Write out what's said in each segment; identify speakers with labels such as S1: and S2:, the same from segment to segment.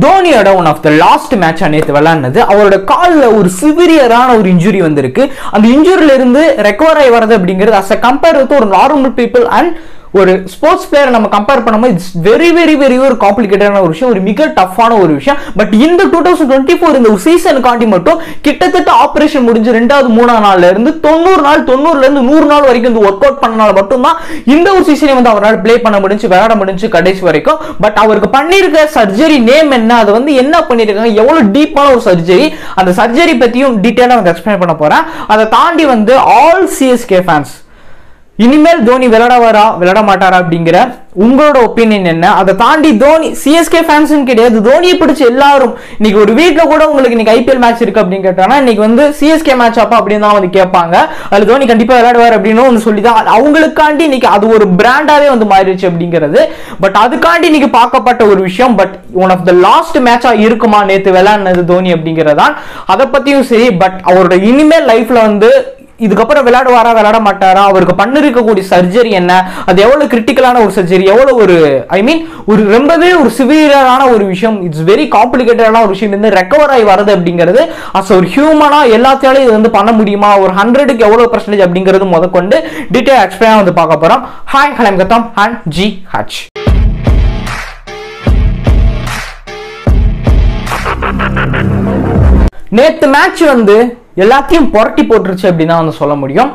S1: தோனியோட one of the last match நேற்று விளையாடுனது. அவரோட காலில் ஒரு சிவியரான ஒரு இன்ஜுரி வந்திருக்கு. அந்த இன்ஜுரியில இருந்து ரெக்கவர் ஆகி வரது அப்படிங்கிறது அஸ் அ கம்பேர் வித் ஒரு நார்மல் பீப்புள் அண்ட் ஒரு ஸ்போர்ட்ஸ் பிளேயர் நம்ம கம்பேர் பண்ணும்போது இட்ஸ் வெரி வெரி வெரி ஒரு காம்ப்ளிகேட்டடான ஒரு விஷயம், ஒரு மிக டஃப்பான ஒரு விஷயம். பட் இந்த 2024 இந்த ஒரு சீசனுக்காண்டி மட்டும் கிட்டத்தட்ட ஆபரேஷன் முடிஞ்சு 2வது 3ஆம் நாள்ல இருந்து 90 நாள் 90ல இருந்து 100 நாள் வரைக்கும் இந்த ஒர்க் அவுட் பண்ணனால மட்டும்தான் இந்த ஒரு சீசனை வந்து அவரால் பிளே பண்ண முடிஞ்சு, விளையாட முடிஞ்சு கடைசி வரைக்கும். பட் அவருக்கு பண்ணிருக்க சர்ஜரி நேம் என்ன, அது வந்து என்ன பண்ணிருக்காங்க, எவ்வளவு டீப்பான ஒரு சர்ஜரி, அந்த சர்ஜரி பத்தியும் டீட்டெயிலா வந்து எக்ஸ்பிளைன் பண்ண போறேன். அதை தாண்டி வந்து ஆல் சிஎஸ்கே ஃபேன்ஸ் இனிமேல் தோனி விளையாட மாட்டாரா அப்படிங்கிற உங்களோட ஒப்பீனியன் என்ன? அதை தாண்டி தோனி சிஎஸ்கே ஃபேன்ஸ் கிடையாது, தோனியை பிடிச்ச எல்லாரும் இன்னைக்கு ஒரு வீட்ல கூட உங்களுக்கு இன்னைக்கு ஐபிஎல் மேட்ச் இருக்கு அப்படின்னு கேட்டாங்கன்னா இன்னைக்கு வந்து சிஎஸ்கே மேட்ச் அப்பா அப்படின்னு தான் வந்து கேட்பாங்க. அதுல தோனி கண்டிப்பா விளையாடுவார் அப்படின்னு ஒன்று சொல்லிதான் அவங்களுக்காண்டி இன்னைக்கு அது ஒரு பிராண்டாவே வந்து மாறிடுச்சு அப்படிங்கிறது. பட் அதுக்காண்டி இன்னைக்கு பார்க்கப்பட்ட ஒரு விஷயம். But one of the last மேட்சா இருக்குமா நேற்று விளையாடுனது தோனி அப்படிங்கிறதான். அதை பத்தியும் சரி. பட் அவரோட இனிமேல் லைஃப்ல வந்து இதுக்கப்புறம் விளையாட மாட்டாரா, அவருக்கு பண்ணிருக்கக்கூடிய சர்ஜரி என்ன, அது எவ்வளவு கிரிட்டிக்கலான ஒரு சர்ஜரி, எவ்வளவு ஒரு ஒரு ரொம்பவே ஒரு சிவியரான ஒரு விஷயம், இட்ஸ் வெரி காம்ப்ளிகேட்டடான ஒரு விஷயம் இருந்து ரெக்கவர் ஆகி வரது அப்படிங்கிறது அஸ் ஒரு ஹியூமனா எல்லாத்தையும் இது வந்து பண்ண முடியுமா, ஒரு 100க்கு எவ்வளவு % அப்படிங்கிறது முதற்கொண்டு டீடைல் எக்ஸ்பிளைனா வந்து பார்க்க போறோம். ஹாய் ஹலம் கத்தம் அண்ட் ஜி ஹச். நேத்து மேட்ச் வந்து எல்லாத்தையும் புரட்டி போட்டுருச்சு அப்படின்னு தான் வந்து சொல்ல முடியும்.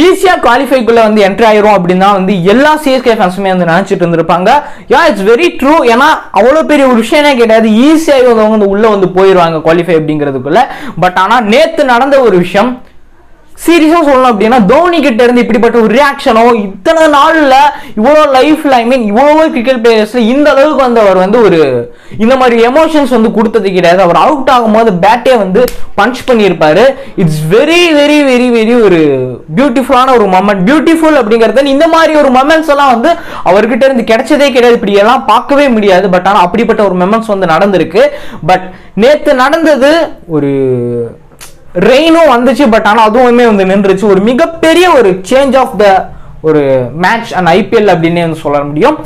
S1: ஈஸியா குவாலிஃபைக்குள்ள வந்து என்ட்ரி ஆயிரும் அப்படின்னா வந்து எல்லா சிஎஸ்கே ஃபேன்ஸுமே வந்து நினைச்சிட்டு இருந்திருப்பாங்க. It's very true. ஏன்னா அவ்வளவு பெரிய ஒரு விஷயமே கிடையாது, ஈஸியாக வந்து உள்ள வந்து போயிருவாங்க குவாலிஃபை அப்படிங்கிறதுக்குள்ள. பட் ஆனா நேத்து நடந்த ஒரு விஷயம் சீரியஸா சொல்லணும் அப்படின்னா தோனி கிட்ட இருந்து இப்படிப்பட்ட ஒரு ரியாக்ஷனோ இத்தனை நாள்ல இவ்வளவு லைஃப்ல இவ்வளவு கிரிக்கெட் பிளேயர்ஸ்ல இந்த அளவுக்கு வந்து அவர் வந்து ஒரு இந்த மாதிரி எமோஷன்ஸ் வந்து கொடுத்தது கிடையாது. அவர் அவுட் ஆகும்போது பேட்டே வந்து பஞ்ச் பண்ணியிருப்பாரு. It's very very very very ஒரு பியூட்டிஃபுல்லான ஒரு மொமெண்ட். பியூட்டிஃபுல் அப்படிங்கிறது இந்த மாதிரி ஒரு மொமெண்ட்ஸ் எல்லாம் வந்து அவர்கிட்ட இருந்து கிடைச்சதே கிடையாது, இப்படி எல்லாம் பார்க்கவே முடியாது. பட் ஆனா அப்படிப்பட்ட ஒரு மொமெண்ட்ஸ் வந்து நடந்திருக்கு. பட் நேத்து நடந்தது ஒரு ரெயினும் வந்துச்சு. பட் ஆனால் அதுவுமே வந்து நின்றுச்சு. ஒரு மிகப்பெரிய ஒரு சேஞ்ச் ஆஃப் த ஒரு மேட்ச் அண்ட் ஐபிஎல் அப்படின்னு வந்து சொல்ல முடியும்.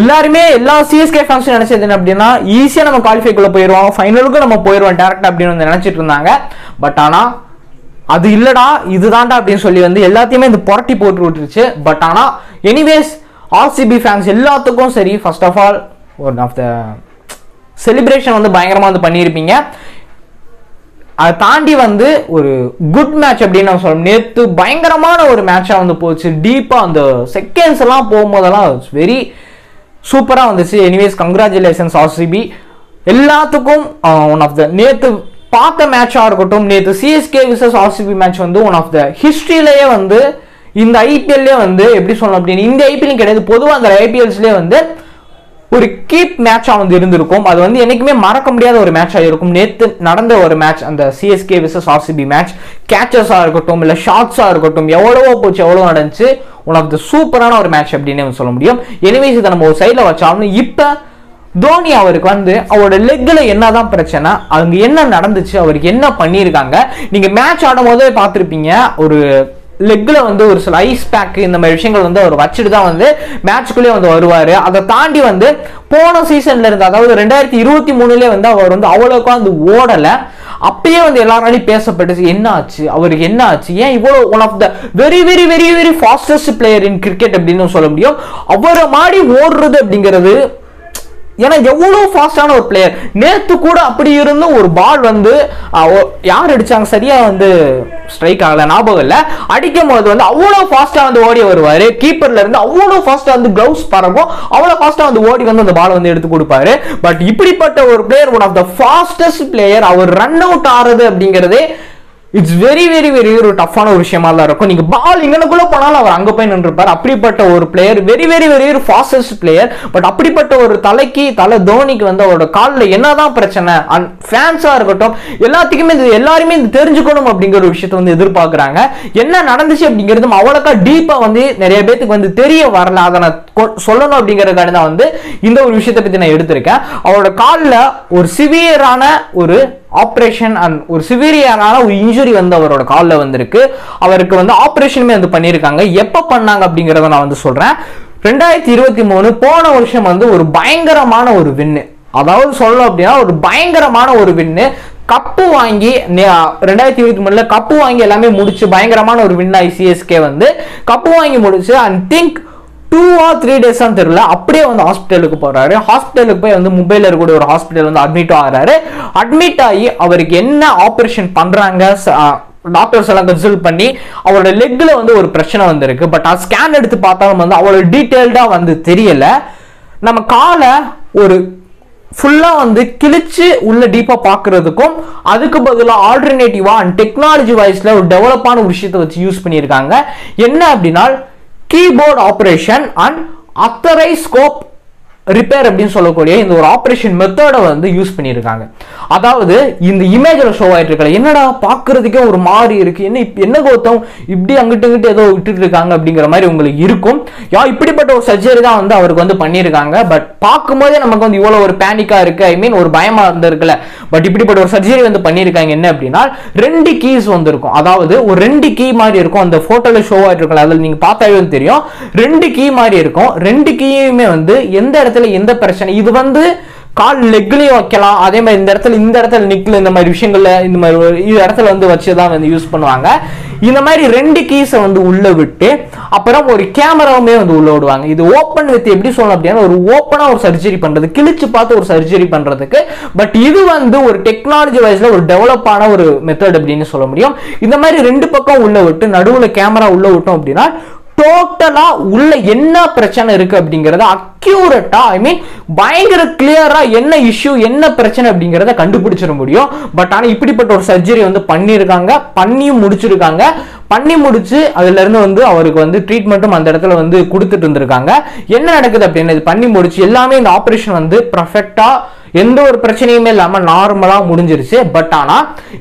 S1: எல்லாருமே எல்லா சிஎஸ்கே ஃபேன்ஸ் நினைச்சது என்ன அப்படின்னா ஈஸியா நம்ம குவாலிஃபைக்குள்ள போயிடுவோம், ஃபைனலுக்கு நம்ம போயிடுவோம் டேரக்டா அப்படின்னு வந்து நினைச்சிட்டு இருந்தாங்க. பட் ஆனா அது இல்லடா இதுதான்டா அப்படின்னு சொல்லி வந்து எல்லாத்தையுமே இந்த புரட்டி போட்டு விட்டுருச்சு. பட் ஆனா எனிவேஸ் ஆர்சிபி ஃபேன்ஸ் எல்லாத்துக்கும் சரி, first of all one of the celebration வந்து பயங்கரமா வந்து பண்ணியிருப்பீங்க. அதை தாண்டி வந்து ஒரு குட் மேட்ச் அப்படின்னு நம்ம சொல்லணும். நேற்று பயங்கரமான ஒரு மேட்சா வந்து போச்சு. டீப்பா அந்த செகண்ட்ஸ் எல்லாம் போகும்போதெல்லாம் வெரி சூப்பரா வந்துச்சு. எனிவேஸ் கங்க்ராச்சுலேஷன்ஸ் ஆர்சிபி எல்லாத்துக்கும். ஒன் ஆஃப் த நேற்று பார்த்த மேட்சா இருக்கட்டும், நேற்று சிஎஸ்கே விசஸ் ஆர்சிபி மேட்ச் வந்து ஒன் ஆஃப் த ஹிஸ்டரியிலேயே வந்து இந்த ஐபிஎல்லே வந்து எப்படி சொல்லணும் அப்படின்னு இந்த ஐபிஎல் கிடையாது, பொதுவாக அந்த ஐபிஎல்ஸ்லேயே வந்து ஒரு கீப் மேட்சா வந்து இருந்திருக்கும். அது வந்து என்னைக்குமே மறக்க முடியாத ஒரு மேட்சா இருக்கும். நேத்து நடந்த ஒரு மேட்ச் அந்த சிஎஸ்கே விசஸ் ஆர்சிபி மேட்ச், கேச்சஸா இருக்கட்டும் இல்ல ஷாட்ஸா இருக்கட்டும் எவ்வளவோ போச்சு, எவ்வளவு நடந்துச்சு. ஒன் ஆஃப் த சூப்பரான ஒரு மேட்ச் அப்படின்னு சொல்ல முடியும். எனிவேஸ் இதை நம்ம ஒரு சைட்ல வச்சாலும் இப்ப தோனி அவருக்கு வந்து அவரோட லெக்ல என்னதான் பிரச்சனை, அங்க என்ன நடந்துச்சு, அவருக்கு என்ன பண்ணியிருக்காங்க, நீங்க மேட்ச் ஆடும் போதே பார்த்திருப்பீங்க. ஒரு லெக்ல வந்து ஒரு சில ஐஸ் பேக் இந்த மாதிரி விஷயங்கள் வந்து அவர் வச்சுட்டு தான் வந்து மேட்சுக்குள்ளே வந்து வருவாரு. அதை தாண்டி வந்து போன சீசன்ல இருந்து அதாவது 2023 வந்து அவர் வந்து அவ்வளவுக்கு வந்து ஓடல. அப்பயே வந்து எல்லாராலையும் பேசப்பட்டுச்சு என்ன ஆச்சு, அவருக்கு என்ன ஆச்சு, ஏன் இவ்வளவு one of the very very very very fastest player in cricket அப்படின்னு சொல்ல முடியும். அவரை மாடி ஓடுறது அப்படிங்கிறது ஏன்னா எவ்வளவு ஃபாஸ்டான ஒரு பிளேயர். நேத்து கூட அப்படி இருந்தும் ஒரு பால் வந்து யார் அடிச்சாங்க சரியா வந்து ஸ்ட்ரைக் ஆகல, ஞாபகம் இல்ல, அடிக்கும் போது வந்து அவ்வளவு ஃபாஸ்டா வந்து ஓடி வருவாரு. கீப்பர்ல இருந்து அவ்வளவு ஃபாஸ்டா வந்து கிளவுஸ் பறக்கும், அவ்வளவு ஃபாஸ்டா வந்து ஓடி வந்து அந்த பால் வந்து எடுத்து கொடுப்பாரு. பட் இப்படிப்பட்ட ஒரு player one of the fastest player, அவர் ரன் அவுட் ஆறது அப்படிங்கிறதே இட்ஸ் வெரி வெரி வெரி ஒரு டஃப்பான ஒரு விஷயமா தான் இருக்கும். நீங்க பால் இங்கனக்குள்ள போனாலும் அவர் அங்க போய் நின்றுப்பார். அப்படிப்பட்ட ஒரு பிளேயர், வெரி வெரி வெரி ஒரு ஃபாஸ்டஸ்ட் பிளேயர். பட் அப்படிப்பட்ட ஒரு தலை தோனிக்கு வந்து அவரோட காலில் என்னதான் பிரச்சனை, ஃபேன்ஸா இருக்கட்டும் எல்லாத்துக்குமே எல்லாருமே இது தெரிஞ்சுக்கணும் அப்படிங்கிற ஒரு விஷயத்தை வந்து எதிர்பார்க்கிறாங்க. என்ன நடந்துச்சு அப்படிங்கிறது அவ்வளோக்கா டீப்பா வந்து நிறைய பேருக்கு வந்து தெரிய வரல. அதை நான் சொல்லணும் அப்படிங்கிறதுக்காக தான் வந்து இந்த ஒரு விஷயத்தை பத்தி நான் எடுத்திருக்கேன். அவரோட காலில் ஒரு சிவியரான ஒரு ஆபரேஷன் அண்ட் ஒரு சிவியரான ஒரு இன்ஜுரி வந்து அவரோட காலில் வந்திருக்கு. அவருக்கு வந்து ஆபரேஷனுமே வந்து பண்ணியிருக்காங்க. எப்ப பண்ணாங்க அப்படிங்கிறத நான் வந்து சொல்றேன். 2023 போன வருஷம் வந்து ஒரு பயங்கரமான ஒரு வின்னு. அதாவது சொல்லணும் அப்படின்னா ஒரு பயங்கரமான ஒரு வின்னு. கப்பு வாங்கி 2023 கப்பு வாங்கி எல்லாமே முடிச்சு பயங்கரமான ஒரு வின் ஆகி சிஎஸ்கே வந்து கப்பு வாங்கி முடிச்சு அண்ட் திங்க் 2 or 3 days தெரியல அப்படியே வந்து ஹாஸ்பிட்டலுக்கு போறாரு. ஹாஸ்பிட்டலுக்கு போய் வந்து மும்பைல இருக்கக்கூடிய ஒரு ஹாஸ்பிட்டல் வந்து அட்மிட் ஆகிறாரு. அட்மிட் ஆகி அவருக்கு என்ன ஆபரேஷன் பண்றாங்க டாக்டர்ஸ் எல்லாம் கன்சல்ட் பண்ணி அவரோட லெக்ல வந்து ஒரு பிரச்சனை வந்திருக்கு. பட் அது ஸ்கேன் எடுத்து பார்த்தாலும் வந்து அவ்வளவு டீட்டெயில்டா வந்து தெரியல. நம்ம காலை ஒரு ஃபுல்லா வந்து கிழிச்சு உள்ள டீப்பா பாக்குறதுக்கும் அதுக்கு பதிலாக ஆல்டர்னேட்டிவா அண்ட் டெக்னாலஜி வைஸ்ல ஒரு டெவலப்பான ஒரு விஷயத்தை வச்சு யூஸ் பண்ணியிருக்காங்க. என்ன அப்படின்னா கீபோர்ட் ஆபரேஷன் அண்ட் அத்தரைஸ்கோப் ரிப்பேர் அப்படின்னு சொல்லக்கூடிய இந்த ஒரு ஆபரேஷன் மெத்தடை வந்து யூஸ் பண்ணியிருக்காங்க. அதாவது இந்த இமேஜ்ல ஷோ ஆயிட்டு இருக்கல என்னடா பாக்குறதுக்கே ஒரு மாதிரி இருக்கு, என்ன கௌதம் இப்படி அங்கிட்டு இங்கிட்டு ஏதோ விட்டுட்டு இருக்காங்க அப்படிங்கிற மாதிரி உங்களுக்கு இருக்கும். இப்படிப்பட்ட ஒரு சர்ஜரி தான் வந்து அவருக்கு வந்து பண்ணியிருக்காங்க. பட் பார்க்கும்போதே நமக்கு வந்து இவ்வளவு ஒரு பேனிக்கா இருக்கு, ஐ மீன் ஒரு பயமா இருந்திருக்குல்ல. பட் இப்படிப்பட்ட ஒரு சர்ஜரி வந்து பண்ணியிருக்காங்க. என்ன அப்படின்னா 2 கீஸ் வந்து இருக்கும். அதாவது ஒரு 2 கீ மாதிரி இருக்கும். அந்த போட்டோல ஷோ ஆயிட்டு இருக்கல அதில் நீங்க பார்த்தாவே தெரியும் 2 கீ மாதிரி இருக்கும். 2 கீயுமே வந்து எந்த எந்த பிரச்சனை இது வந்து கால் லெக்லயும் வைக்கலாம். அதே மாதிரி இந்த இடத்துல நிக்கல இந்த மாதிரி விஷயங்கள்ல இந்த மாதிரி இடத்துல வந்து வச்சுதான் வந்து யூஸ் பண்ணுவாங்க. இந்த மாதிரி 2 கீஸை வந்து உள்ள விட்டு அப்புறம் ஒரு கேமராவுமே வந்து உள்ள விடுவாங்க. இது ஓப்பன் வித் எப்படி சொல்லணும் அப்படின்னா ஒரு ஓப்பனா ஒரு சர்ஜரி பண்றது, கிழிச்சு பார்த்து ஒரு சர்ஜரி பண்றதுக்கு. பட் இது வந்து ஒரு டெக்னாலஜி வைஸ்ல ஒரு டெவலப்பான ஒரு மெத்தட் அப்படின்னு சொல்ல முடியும். இந்த மாதிரி 2 பக்கம் உள்ள விட்டு நடுவுல கேமரா உள்ள விட்டோம் அப்படின்னா டோட்டலா உள்ள என்ன பிரச்சனை இருக்கு அப்படிங்கறத அக்யூரேட்டா ஐ மீன் பயங்கர கிளியரா என்ன இஷ்யூ என்ன பிரச்சனை அப்படிங்கறத கண்டுபிடிச்சிட முடியும். பட் ஆனா இப்படிப்பட்ட ஒரு சர்ஜரி வந்து பண்ணியிருக்காங்க, பண்ணியும் முடிச்சிருக்காங்க. பண்ணி முடிச்சு அதுல இருந்து வந்து அவருக்கு வந்து ட்ரீட்மெண்ட்டும் அந்த இடத்துல வந்து கொடுத்துட்டு இருந்திருக்காங்க. என்ன நடக்குது அப்படின்னு இது பண்ணி முடிச்சு எல்லாமே இந்த ஆபரேஷன் வந்து பர்ஃபெக்டா எந்த ஒரு பிரச்சனையுமே இல்லாம நார்மலா முடிஞ்சிருச்சு. பட் ஆனா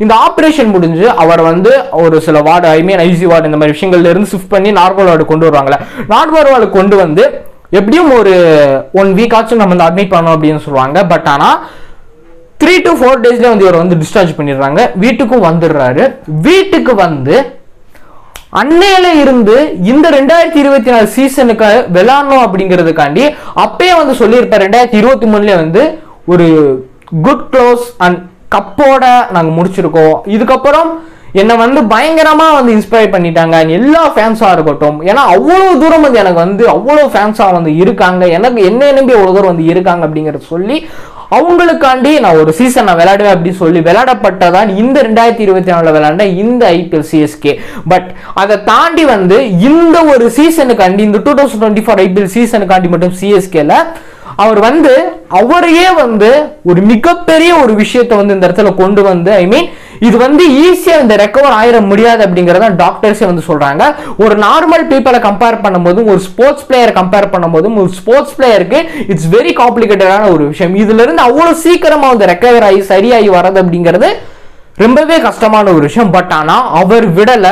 S1: இந்த ஆபரேஷன் முடிஞ்சு அவர் வந்து ஒரு சில வார்டு ஐ மீன் ஐசி வார்டு இந்த மாதிரி விஷயங்கள்ல இருந்து ஷிஃப்ட் பண்ணி நார்மல் வார்டு கொண்டு வருவாங்கல்ல, நார்மல் வார்டு கொண்டு வந்து எப்படியும் ஒரு 1 வீக் ஆச்சும் நம்ம வந்து அட்மிட் பண்ணோம் அப்படின்னு சொல்லுவாங்க. பட் ஆனா 3 to 4 daysல வந்து இவர் வந்து டிஸ்சார்ஜ் பண்ணிடுறாங்க. வீட்டுக்கும் வந்துடுறாரு. வீட்டுக்கு வந்து அன்னையில இருந்து இந்த 2024 சீசனுக்கு விளையாடணும் அப்படிங்கிறதுக்காண்டி அப்பயே வந்து சொல்லியிருப்பார் 2023 வந்து ஒரு குட் க்ளோஸ் அண்ட் கப்போட நாங்க முடிச்சிருக்கோம். இதுக்கப்புறம் என்னை வந்து பயங்கரமா வந்து இன்ஸ்பயர் பண்ணிட்டாங்க எல்லா ஃபேன்ஸா இருக்கட்டும். ஏன்னா அவ்வளவு தூரம் வந்து எனக்கு வந்து அவ்வளவு ஃபேன்ஸா வந்து இருக்காங்க, எனக்கு என்ன நம்பி அவ்வளவு தூரம் வந்து இருக்காங்க அப்படிங்கறத சொல்லி அவங்களுக்காண்டி நான் ஒரு சீசன் நான் விளையாடுவேன் அப்படின்னு சொல்லி விளையாடப்பட்டதான் இந்த 2024 விளையாண்ட இந்த ஐபிஎல் சிஎஸ்கே. பட் அதை தாண்டி வந்து இந்த ஒரு சீசனுக்காண்டி இந்த 2024 ஐபிஎல் சீசனுக்காண்டி மட்டும் சிஎஸ்கேல அவர் வந்து அவரையே வந்து ஒரு மிகப்பெரிய ஒரு விஷயத்தை வந்து இந்த இடத்துல கொண்டு வந்து ஐ மீன் இது வந்து ஈஸியா இந்த ரெக்கவர் ஆயிட முடியாது அப்படிங்கறத டாக்டர்ஸே வந்து சொல்றாங்க. ஒரு நார்மல் பீப்பிளை கம்பேர் பண்ணும்போதும் ஒரு ஸ்போர்ட்ஸ் பிளேயர் கம்பேர் பண்ணும்போதும் ஒரு ஸ்போர்ட்ஸ் பிளேயருக்கு இட்ஸ் வெரி காம்ப்ளிகேட்டடான ஒரு விஷயம். இதுல இருந்து அவ்வளவு சீக்கிரமா வந்து ரெக்கவர் ஆகி சரியாகி வர்றது அப்படிங்கிறது ரொம்பவே கஷ்டமான ஒரு விஷயம். பட் ஆனா அவர் விடல,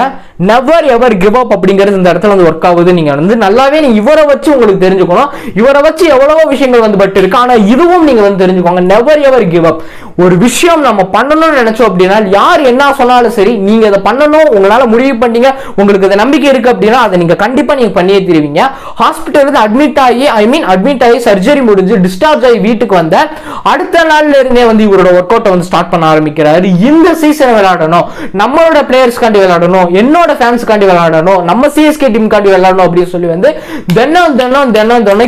S1: நெவர் எவர் கிவ் அப் அப்படிங்கிறது இந்த இடத்துல வந்து ஒர்க் ஆகுது. நீங்க வந்து நல்லாவே நீங்க இவரை வச்சு உங்களுக்கு தெரிஞ்சுக்கணும். இவரை வச்சு எவ்வளவோ விஷயங்கள் வந்து பட் இருக்கு, ஆனா இதுவும் நீங்க வந்து தெரிஞ்சுக்கோங்க. Never ever give up. ஒரு விஷயம் நம்ம பண்ணணும்னு நினைச்சோம் அப்படின்னா யார் என்ன சொன்னாலும் சரி நீங்க இதை பண்ணணும், உங்களால முடிவு பண்ணீங்க, உங்களுக்கு இதை நம்பிக்கை இருக்கு அப்படின்னா அதை நீங்க கண்டிப்பா நீங்க பண்ணியே தருவீங்க. ஹாஸ்பிட்டலுக்கு அட்மிட் ஆகி சர்ஜரி முடிஞ்சு டிஸ்சார்ஜ் ஆகி வீட்டுக்கு வந்த அடுத்த நாள்ல இருந்தே வந்து இவரோட ஒர்க் அவுட்டை வந்து ஸ்டார்ட் பண்ண ஆரம்பிக்கிறாரு. இந்த சீசன் விளையாடணும், நம்மளோட பிளேயர்ஸ்காண்டி விளையாடணும், என்னோட ஃபேன்ஸ்காண்டி விளையாடணும், நம்ம சிஎஸ்கே டீம் காண்டி விளையாடணும் அப்படின்னு சொல்லி வந்து தினம்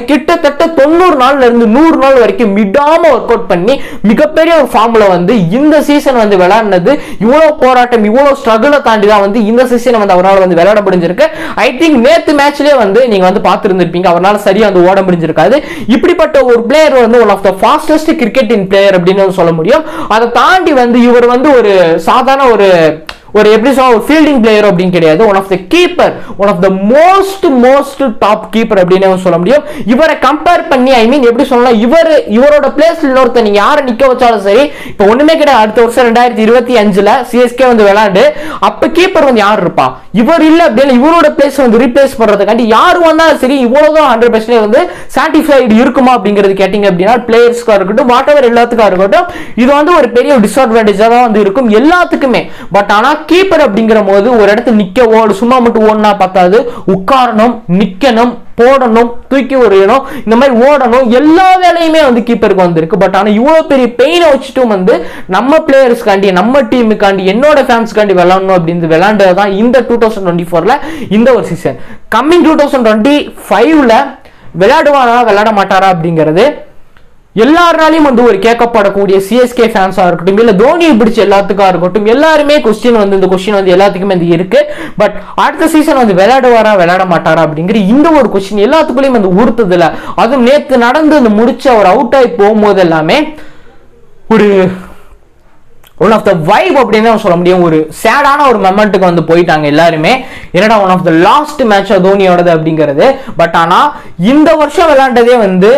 S1: கிட்டத்தட்ட 90 நாள்ல இருந்து 100 நாள் வரைக்கும் விடாம ஒர்க் அவுட் பண்ணி மிகப்பெரிய ஒரு ஃபார்முல வந்து இந்த சீசன் வந்து விளையாடுனது. இவ்வளவு போராட்டம் இவ்வளவு ஸ்ட்ரகிளை தாண்டி தான் வந்து இந்த சீசன் வந்து அவரால் வந்து விளையாட முடிஞ்சிருக்கு. ஐ திங்க் நேத்து மேட்ச்லயே வந்து நீங்க வந்து பார்த்திருந்திருப்பீங்க, அவரால் சரியா வந்து ஓட முடிஞ்சிருக்காது. இப்படிப்பட்ட ஒரு பிளேயர் வந்து one of the fastest cricket player அப்படின்னு சொல்ல முடியும். அதை தாண்டி வந்து இவர் வந்து ஒரு சாதாரண ஒரு எப்படி சொல்ல ஒரு ஃபீல்டிங் பிளேயர் அப்படின்னு கிடையாது, one of the keeper, one of the most top keeper அப்படின்னு சொல்ல முடியும். இவரை கம்பேர் பண்ணி ஐ மீன் எப்படி சொல்லலாம், இவரோட பிளேஸ்ல இன்னொருத்த நீங்க யாரை நிக்க வச்சாலும் சரி இப்ப ஒண்ணுமே கிடையாது. அடுத்த வருஷம் 2025 சிஎஸ்கே வந்து விளையாண்டு அப்ப கீப்பர் வந்து யார் இருப்பா, இவர் இல்ல அப்படின்னு இவரோட பிளேஸ் வந்து ரீப்ளேஸ் பண்றதுக்காண்டி யாரு வந்தாலும் சரி இவ்வளவுதான் 100% வந்து சாட்டிஸ்ஃபைடு இருக்குமா அப்படிங்கிறது கேட்டீங்க அப்படின்னா பிளேயர்ஸ்க்கா இருக்கட்டும் வாட் எவர் எல்லாத்துக்கா இருக்கட்டும் இது வந்து ஒரு பெரிய டிஸ்அட்வான்டேஜா தான் வந்து இருக்கும் எல்லாத்துக்குமே. பட் ஆனா கீப்பர் அப்படிங்கிற போது ஒரு இடத்துல நிக்கவோ சும்மா மட்டும் ஓடனா பத்தாது, உட்காரணும், நிக்கணும், போடணும், தூக்கி எறியணும், இந்த மாதிரி ஓடணும், எல்லா வேலையுமே வந்து கீப்பருக்கு வந்திருக்கு. பட் ஆனால் இவ்வளோ பெரிய பெயினை வச்சுட்டும் வந்து நம்ம பிளேயர்ஸ்காண்டி, நம்ம டீமுக்காண்டி, என்னோட ஃபேன்ஸ்காண்டி விளாடணும் அப்படின்னு விளாண்டது தான் இந்த 2024ல இந்த ஒரு சீசன். கம்மிங் 2025ல விளையாடுவாரா விளையாட மாட்டாரா அப்படிங்கிறது எல்லாருனாலையும் வந்து ஒரு கேட்கப்படக்கூடிய சிஎஸ்கே ஃபேன்ஸா இருக்கட்டும், இல்ல தோனியை பிடிச்ச எல்லாத்துக்கா இருக்கட்டும், எல்லாருமே கொஸ்டின் வந்து இந்த கொஸ்டின் வந்து எல்லாத்துக்குமே வந்து இருக்கு. பட் அடுத்த சீசன் வந்து விளையாடுவாரா விளையாட மாட்டாரா அப்படிங்கிற இந்த ஒரு கொஸ்டின் எல்லாத்துக்குள்ளேயும் வந்து உறுத்துதில்ல. அதுவும் நேற்று நடந்து அந்த முடிச்ச ஒரு அவுட் ஆகி போகும்போது எல்லாமே ஒரு ஒன் ஆஃப் த வைப் அப்படின்னு சொல்ல முடியும். ஒரு சேடான ஒரு மொமெண்ட்டுக்கு வந்து போயிட்டாங்க எல்லாருமே. என்னடா one of the last match தோனியோடது அப்படிங்கிறது. பட் ஆனா இந்த வருஷம் விளையாண்டதே வந்து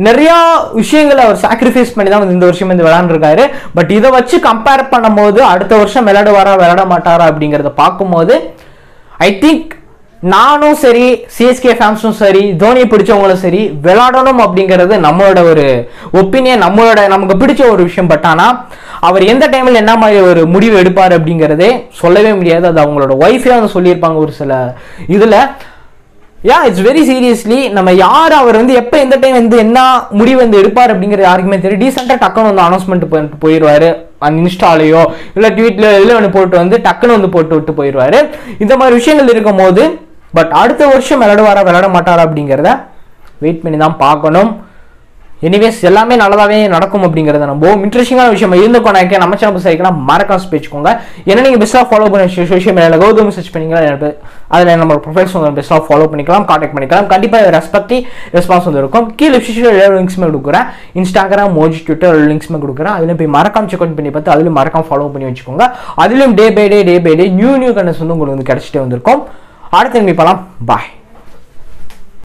S1: நிறைய விஷயங்களை அவர் சாக்ரிஃபைஸ் பண்ணி தான் வந்து இந்த வருஷம் வந்து விளையாண்டுருக்காரு. பட் இதை வச்சு கம்பேர் பண்ணும்போது அடுத்த வருஷம் விளையாடுவாரா விளையாட மாட்டாரா அப்படிங்கிறத பார்க்கும்போது ஐ திங்க் நானும் சரி, சிஎஸ்கே ஃபேன்ஸும் சரி, தோனியை பிடிச்சவங்களும் சரி, விளையாடணும் அப்படிங்கிறது நம்மளோட ஒரு ஒப்பீனியன், நமக்கு பிடிச்ச ஒரு விஷயம். பட் ஆனால் அவர் எந்த டைமில் என்ன மாதிரி ஒரு முடிவு எடுப்பார் அப்படிங்கிறதே சொல்லவே முடியாது. அது அவங்களோட ஒய்ஃபே வந்து சொல்லியிருப்பாங்க ஒரு சில இதில். இட்ஸ் வெரி சீரியஸ்லி நம்ம யார் அவர் வந்து எப்போ எந்த டைம் வந்து என்ன முடிவு வந்து எடுப்பார் அப்படிங்கிறது யாருக்குமே தெரியும். டீசெண்டாக டக்குன்னு வந்து அனௌன்ஸ்மெண்ட் பண்ணிட்டு போயிடுவார், அந்த இன்ஸ்டாலேயோ இல்லை ட்வீட்ல இல்லை ஒன்று போட்டு வந்து டக்குன்னு வந்து போட்டு விட்டு போயிடுவார். இந்த மாதிரி விஷயங்கள் இருக்கும் போது பட் அடுத்த வருஷம் விளையாடுவாரா விளையாட மாட்டாரா அப்படிங்கிறத வெயிட் பண்ணி தான் பார்க்கணும். எனிவேஸ் எல்லாமே நல்லதாகவே நடக்கும் அப்படிங்கிறத நம்ம இன்ட்ரெஸ்டிங்கான விஷயம் இருந்துக்கோ. நம்ம சேனல் சரிக்கலாம் மறக்காம பேச்சுக்கோங்க. ஏன்னா நீங்கள் பெஸ்ட்டாக ஃபாலோ பண்ண சோஷியல் மீடியாவில் கௌதம் சர்ச் பண்ணிக்கலாம், அதில் நம்ம ப்ரொஃபைல்ஸ் வந்து பெஸ்ட்டாக ஃபாலோ பண்ணிக்கலாம், கான்டாக்ட் பண்ணிக்கலாம். கண்டிப்பாக ரெஸ்பான்ஸ் வந்து இருக்கும். கீழே டிஸ்கிரிப்ஷனில் லிங்க்ஸுமே கொடுக்குறேன், இன்ஸ்டாகிராம், மோஜி, ட்விட்டர் லிங்க்ஸுமே கொடுக்குறேன். அதில் போய் மறக்காம செக் அவுட் பண்ணி பார்த்து அதிலும் மறக்காம ஃபாலோ பண்ணி வச்சுக்கோங்க. அதிலும் day by day new contents வந்து உங்களுக்கு வந்து கிடைச்சிட்டே வந்திருக்கும். அடுத்து மீட் பண்ணலாம். பாய்.